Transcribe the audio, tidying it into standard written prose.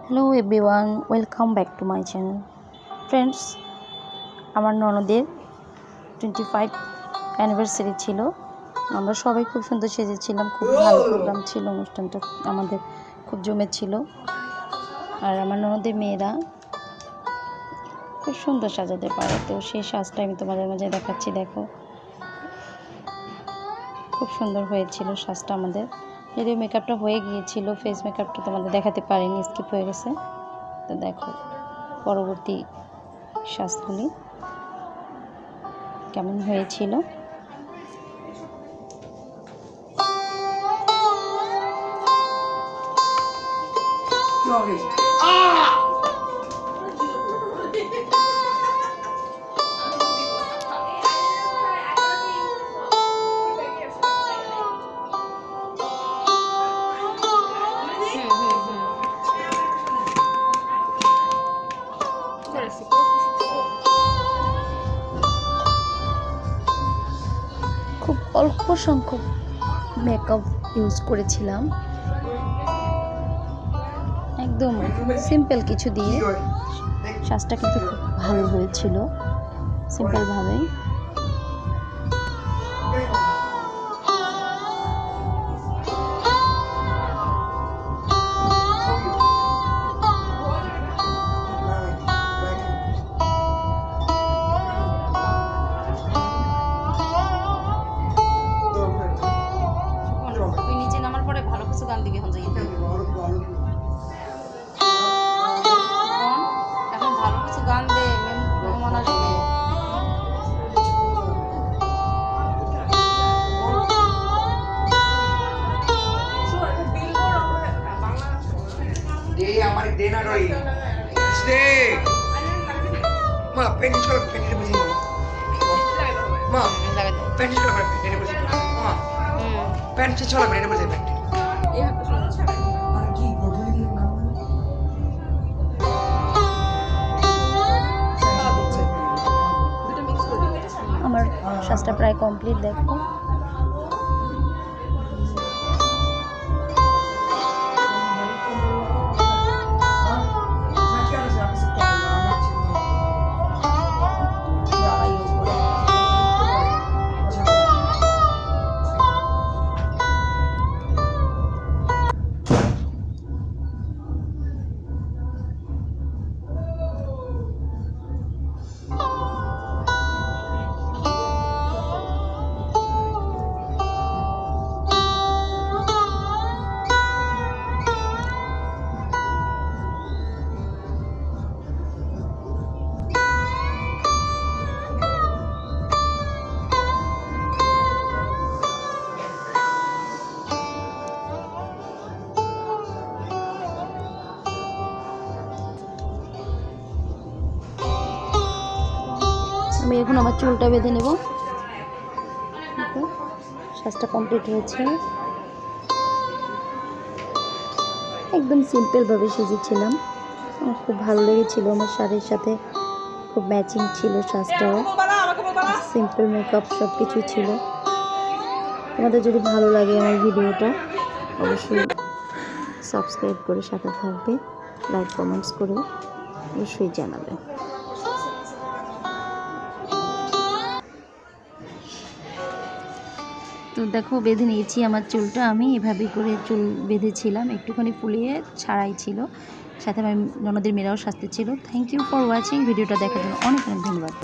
Hello everyone, welcome back to my channel. Friends, আমার ননদের 25 anniversary ছিল। আমরা সবাই খুব সুন্দর সেজেছিলাম, খুব ভালো প্রোগ্রাম ছিল, অনুষ্ঠানটা আমাদের খুব জমেছিল। আর আমার ননদের মেয়েরা খুব সুন্দর সাজাতে পারে, তো সেই সাজটা আমি তোমাদের মাঝে দেখাচ্ছি। দেখো, খুব সুন্দর হয়েছিল সাজটা আমাদের। যদিও মেকআপটা হয়ে গিয়েছিল, ফেস মেকআপটা তোমাদের দেখাতে পারিনি, স্কিপ হয়ে গেছে। তো দেখো পরবর্তী সাজগুলি কেমন হয়েছিল। খুব অল্প সংখ্যক মেকআপ ইউজ করেছিলাম, একদম সিম্পল কিছু দিয়ে। সাজটা কিন্তু খুব ভালো হয়েছিল, সিম্পলভাবেই। তুই নিচে নামার পরে ভালো কিছু গান দিবি, এখন এখন ভালো কিছু গান দে, মেহমান আসবে। আমার দেনা রই স্টে মা পেন্ট চল পেন্ট বুঝি মা পেন্ট চল পেন্ট বুঝি মা পেন্ট চল পেন্ট বুঝি পেন্ট এই হাতে শুনো আর কি গঠন দিলে নাম আমার সাজটা প্রায় কমপ্লিট। দেখো আমি এখন আমার চুলটা বেঁধে নেব। সাজটা কমপ্লিট হয়েছে, একদম সিম্পলভাবে সেজেছিলাম। আমার খুব ভালো লেগেছিল, আমার শাড়ির সাথে খুব ম্যাচিং ছিল সাজটাও, সিম্পল মেকআপ সব কিছু ছিল। তোমাদের যদি ভালো লাগে আমার ভিডিওটা, অবশ্যই সাবস্ক্রাইব করে সাথে থাকবে, লাইক কমেন্টস করে অবশ্যই জানাবে। তো দেখো, বেঁধে নিয়েছি আমার চুলটা। আমি এভাবে করে চুল বেঁধেছিলাম, একটুখানি ফুলিয়ে ছাড়াই ছিল, সাথে আমার ননদের মেয়েরাও সাজতে ছিল। Thank you for watching. ভিডিওটা দেখার জন্য অনেক অনেক ধন্যবাদ।